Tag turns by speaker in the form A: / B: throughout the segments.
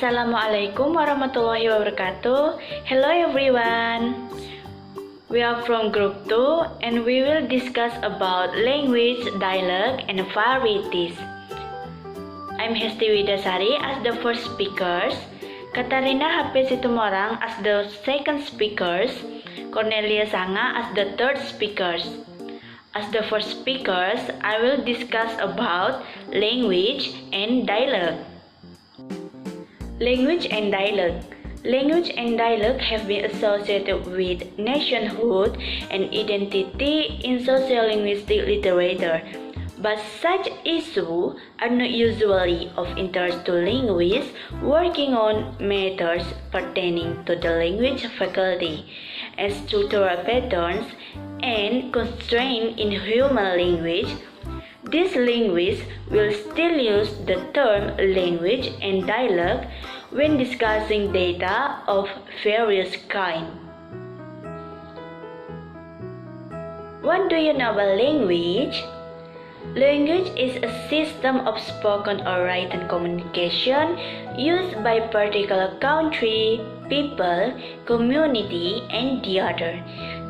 A: Assalamualaikum warahmatullahi wabarakatuh. Hello everyone. We are from group 2 and we will discuss about language, dialect and varieties. I'm Hesti Wida Sari as the first speakers, Katarina H.P Situmorang as the second speakers, Kornelia Sanga as the third speakers. As the first speakers, I will discuss about language and dialect. Language and dialect. Language and dialect have been associated with nationhood and identity in sociolinguistic literature, but such issues are not usually of interest to linguists working on matters pertaining to the language faculty, as structural patterns and constraints in human language. These linguists will still use the term language and dialect when discussing data of various kinds. What do you know about language? Language is a system of spoken or written communication used by a particular country, people, community, and the other,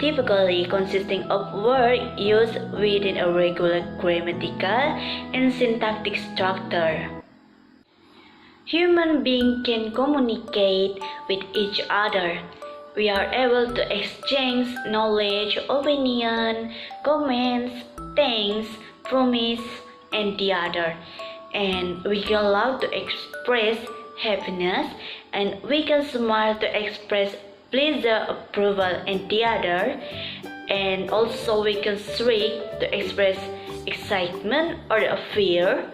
A: typically consisting of words used within a regular grammatical and syntactic structure. Human beings can communicate with each other. We are able to exchange knowledge, opinion, comments, thanks, promise, and the other. And we can laugh to express happiness, and we can smile to express pleasure, approval, and the other. And also we can shriek to express excitement or fear.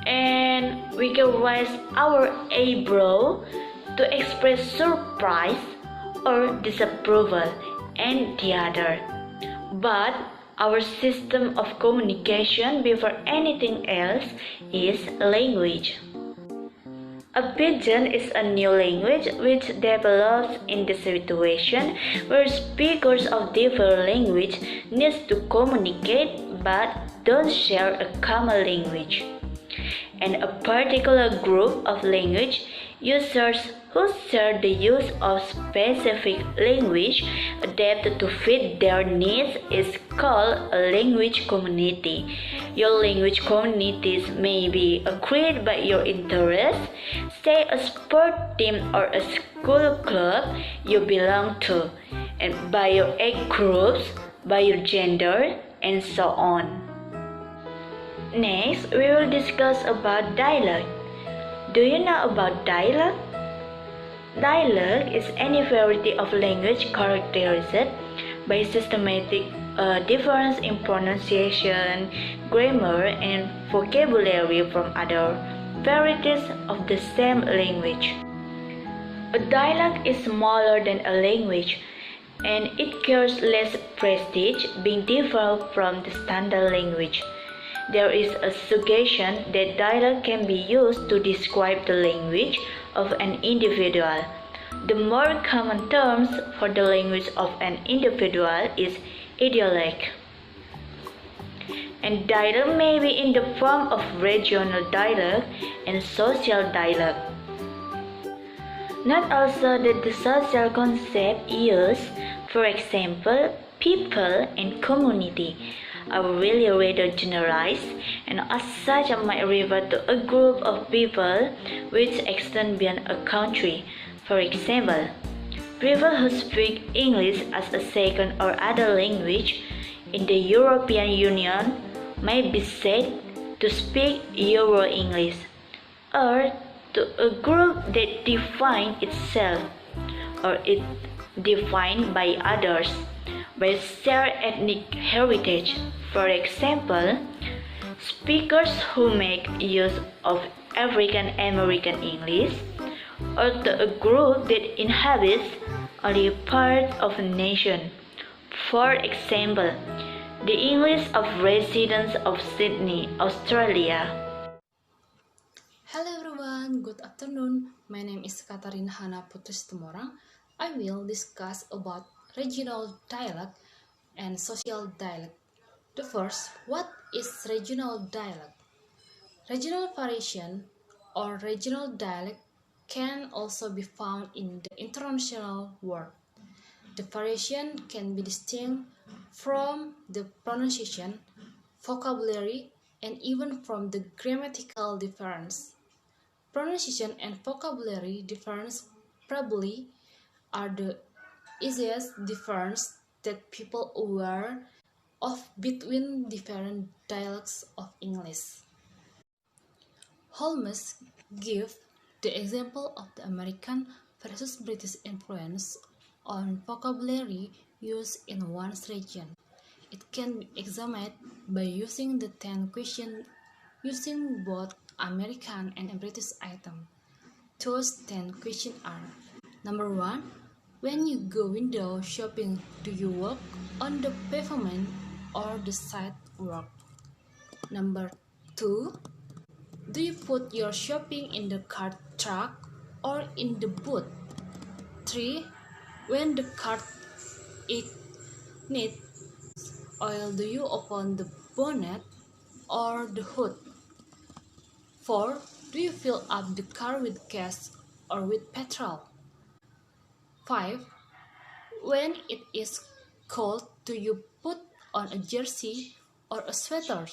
A: And we can raise our eyebrow to express surprise or disapproval, and the other. But our system of communication before anything else is language. A pidgin is a new language which develops in the situation where speakers of different language need to communicate but don't share a common language. And a particular group of language users who share the use of specific language adapted to fit their needs is called a language community. Your language communities may be created by your interests, say a sport team or a school club you belong to, and by your age groups, by your gender, and so on. Next, we will discuss about dialect. Do you know about dialect? Dialect is any variety of language characterized by systematic difference in pronunciation, grammar, and vocabulary from other varieties of the same language. A dialect is smaller than a language, and it carries less prestige, being different from the standard language. There is a suggestion that dialect can be used to describe the language of an individual. The more common terms for the language of an individual is dialect. And dialect may be in the form of regional dialect and social dialect. Note also that the social concept used, for example, people and community, are really rather generalized, and as such might refer to a group of people which extend beyond a country. For example, people who speak English as a second or other language in the European Union might be said to speak Euro-English, or to a group that defines itself or is defined by others by shared ethnic heritage. For example, speakers who make use of African American English, or to a group that inhabits only part of a nation. For example, the English of residents of Sydney, Australia.
B: Hello everyone, good afternoon. My name is Katarina H.P Situmorang. I will discuss about regional dialect and social dialect. The first, what is regional dialect? Regional variation or regional dialect can also be found in the international world. The variation can be distinct from the pronunciation, vocabulary, and even from the grammatical difference. Pronunciation and vocabulary difference probably are the easiest difference that people are aware of between different dialects of English. Holmes gives the example of the American versus British influence on vocabulary used in one's region. It can be examined by using the 10 questions using both American and British items. Those 10 questions are: Number 1. When you go window shopping, do you walk on the pavement or the sidewalk? Number 2. Do you put your shopping in the cart truck or in the boot? 3. When the cart needs oil, do you open the bonnet or the hood? 4. Do you fill up the car with gas or with petrol? 5. When it is cold, do you put on a jersey or a sweater?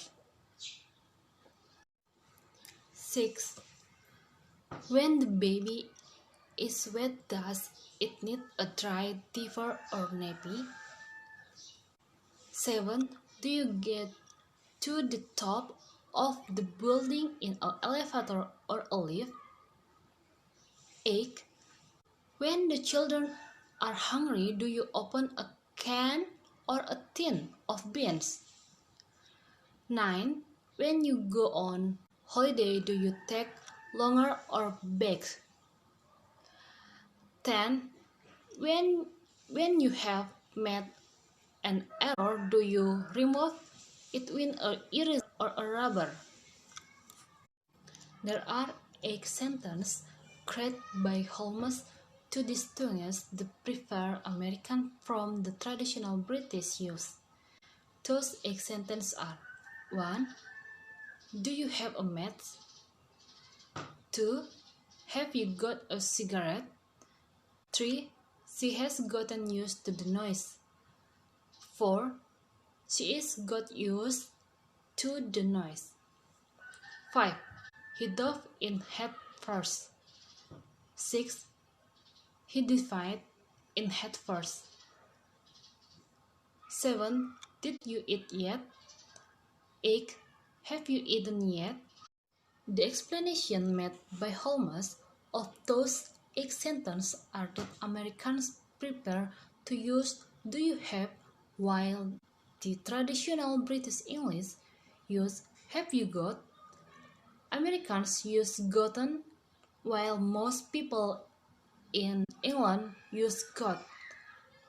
B: 6. When the baby is wet, does it need a dry diaper or nappy? 7. Do you get to the top of the building in an elevator or a lift? 8. When the children are hungry, do you open a can or a tin of beans? 9. When you go on holiday, do you take longer or bags? 10. When you have made an error, do you remove it with an eraser or a rubber? There are 8 sentences created by Holmes to distinguish the preferred American from the traditional British use. Those 8 sentences are: 1. Do you have a match? 2. Have you got a cigarette? 3. She has gotten used to the noise. 4. She is got used to the noise. 5. He dove in head first. 6. He dived in head first. 7. Did you eat yet? 8. Have you eaten yet? The explanation made by Holmes of those 8 sentences are that Americans prefer to use "do you have," while the traditional British English use "have you got." Americans use "gotten," while most people in England use "got."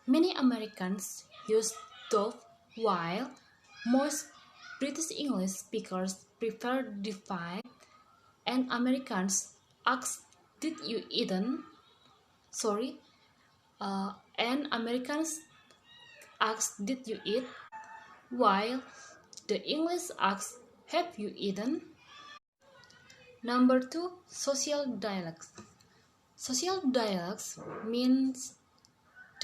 B: Many Americans use "dove," while most British English speakers prefer "divide," and Americans ask "did you eaten?" And Americans ask "did you eat?" while the English asks "have you eaten?" Number 2. Social dialects. Social dialects means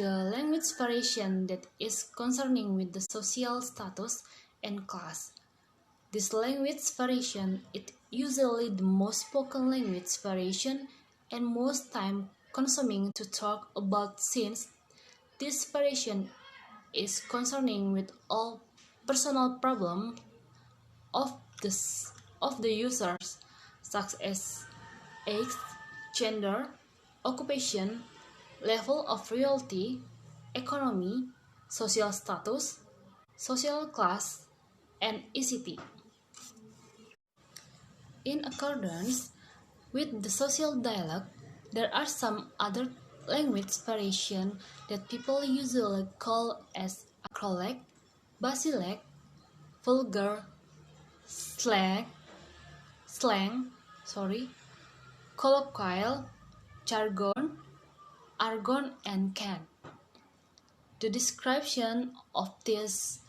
B: the language variation that is concerning with the social status and class. This language variation is usually the most spoken language variation and most time consuming to talk about, since this variation is concerning with all personal problems of the users, such as age, gender, occupation, level of royalty, economy, social status, social class, and ECT. In accordance with the social dialect, there are some other language variations that people usually call as acrolect, basilect, vulgar, slang, colloquial, jargon, argon, and cant. The description of these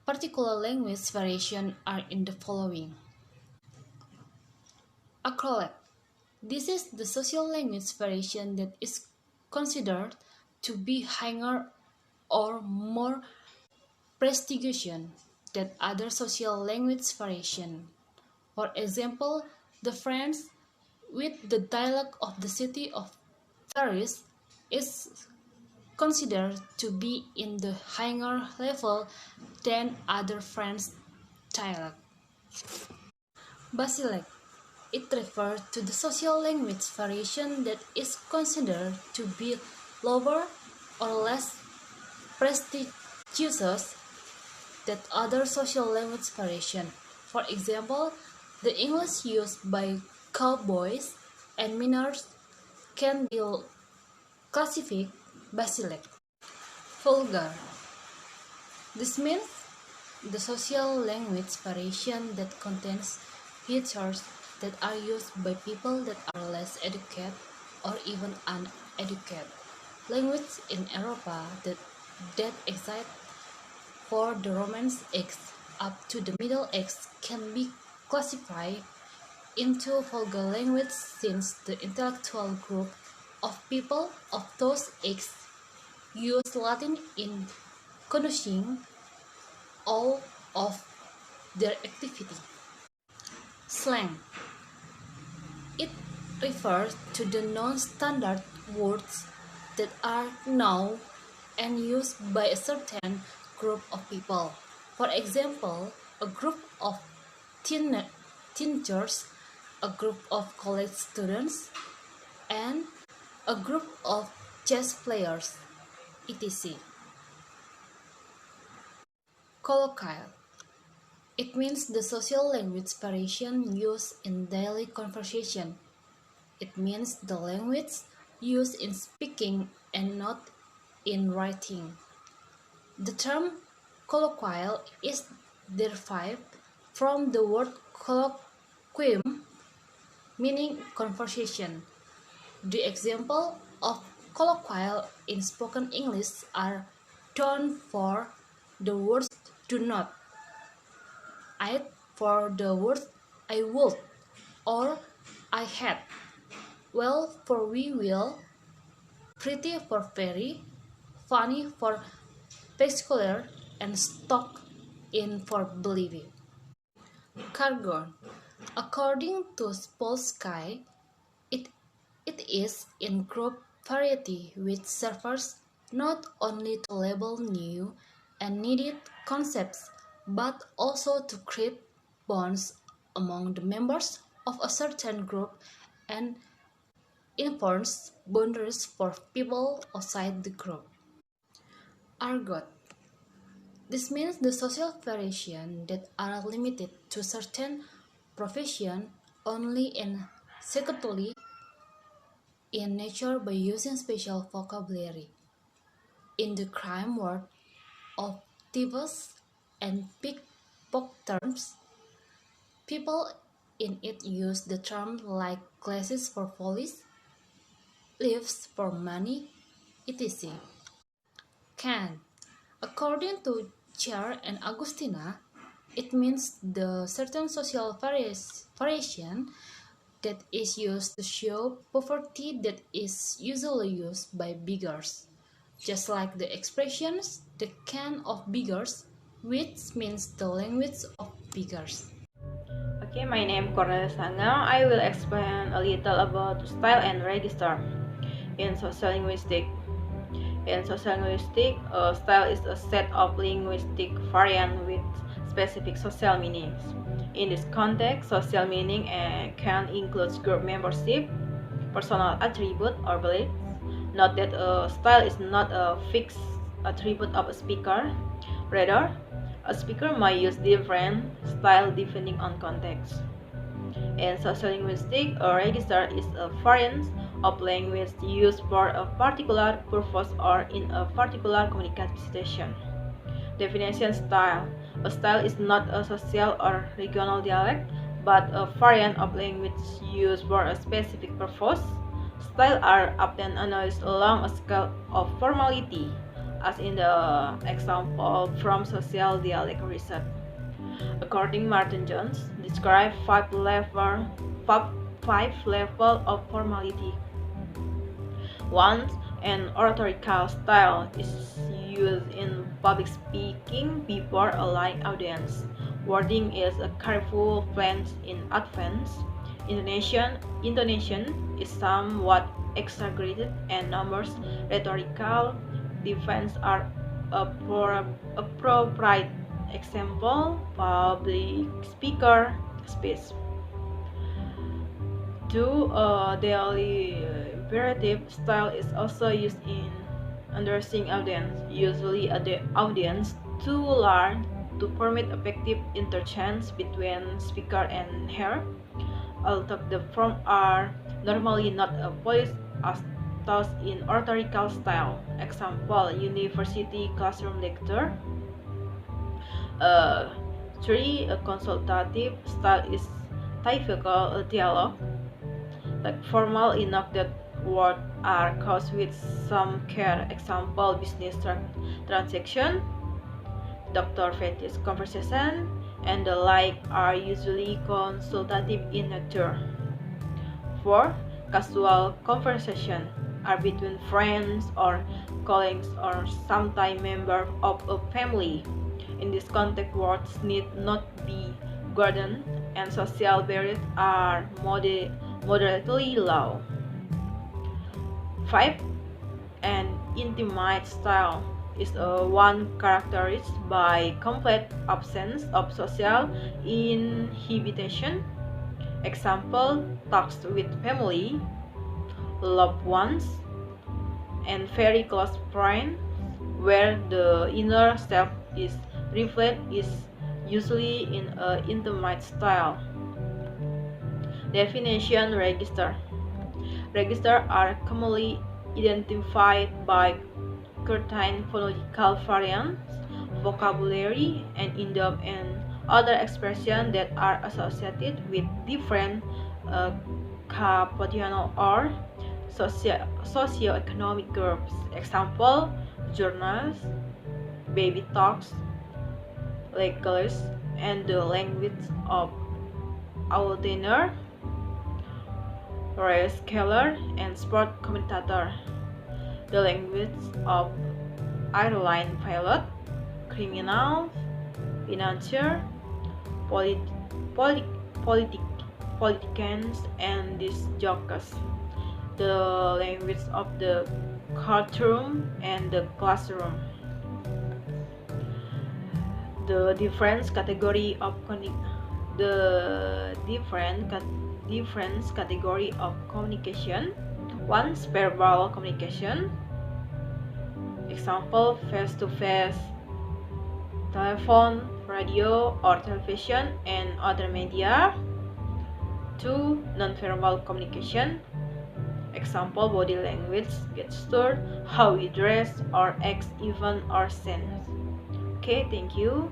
B: particular language variations are in the following. Acrolect. This is the social language variation that is considered to be higher or more prestigious than other social language variation. For example, the French with the dialect of the city of Paris is considered to be in the higher level than other French dialects. Basic. It refers to the social language variation that is considered to be lower or less prestigious than other social language variation. For example, the English used by cowboys and miners can be classified basic. Vulgar. This means the social language variation that contains features that are used by people that are less educated or even uneducated. Language in Europa that exist for the Romance Age up to the Middle Age can be classified into vulgar language since the intellectual group of people of those ages use Latin in conducting all of their activity. Slang. It refers to the non-standard words that are known and used by a certain group of people. For example, a group of teenagers, a group of college students, and a group of chess players, etc. Colloquial. It means the social language variation used in daily conversation. It means the language used in speaking and not in writing. The term colloquial is derived from the word colloquium, meaning conversation. The example of colloquial in spoken English are don't for the words do not, I for the words I would or I had, well for we will, pretty for very, funny for peculiar, and stuck in for believing. Cargon. According to Polsky, it is in group variety which serves not only to label new and needed concepts but also to create bonds among the members of a certain group and enforce boundaries for people outside the group. Argot. This means the social variation that are limited to certain profession only and secondly in nature by using special vocabulary. In the crime world of thieves and pickpockets, people in it use the term like glasses for police, leaves for money, etc. Can. According to Cher and Agustina, it means the certain social variation that is used to show poverty that is usually used by beggars, just like the expressions the can of beggars, which means the language of beggars.
C: Okay, my name is Kornelia Sanga. I will explain a little about style and register in sociolinguistics. In sociolinguistics, style is a set of linguistic variants with specific social meanings. In this context, social meaning can include group membership, personal attribute or beliefs. Note that a style is not a fixed attribute of a speaker. Rather, a speaker might use different style depending on context. In sociolinguistics, a register is a variant of language used for a particular purpose or in a particular communication situation. Definition style. A style is not a social or regional dialect, but a variant of language used for a specific purpose. Styles are often analyzed along a scale of formality, as in the example from social dialect research. According Martin Jones, describe five 5 levels of formality. Once an oratorical style is used in public speaking before a live audience, wording is a careful planned in advance. Intonation is somewhat exaggerated, and numbers rhetorical defense are appropriate. Example: public speaker speech. 2. Deliberative style is also used in addressing audience, usually the audience too large to permit effective interchange between speaker and hearer. Although the forms are normally not polished as taught in oratorical style. Example: university classroom lecture. 3. A consultative style is typical dialogue, like formal enough that words are couched with some care. Example: business transaction, doctor fetish conversation, and the like are usually consultative in nature. 4. Casual conversation are between friends or colleagues or sometimes members of a family. In this context, words need not be guarded, and social barriers are moderately low. 5. An intimate style is one characterized by complete absence of social inhibition. Example: talks with family, loved ones, and very close friends, where the inner self is reflected is usually in an intimate style. Definition: register. Registers are commonly identified by certain phonological variants, vocabulary, and idiom and other expressions that are associated with different occupational or socioeconomic groups. Example: journals, baby talks, legalist, and the language of outliner, race scholar, and sport commentator. The language of airline pilot, criminals, financier, politicians, and disc jockeys. The language of the courtroom and the classroom. The different category of communication. 1. Verbal communication. Example: face-to-face, telephone, radio, or television, and other media. 2. Nonverbal communication. Example: body language, gesture, how we dress or act, even or sense. Okay, thank you.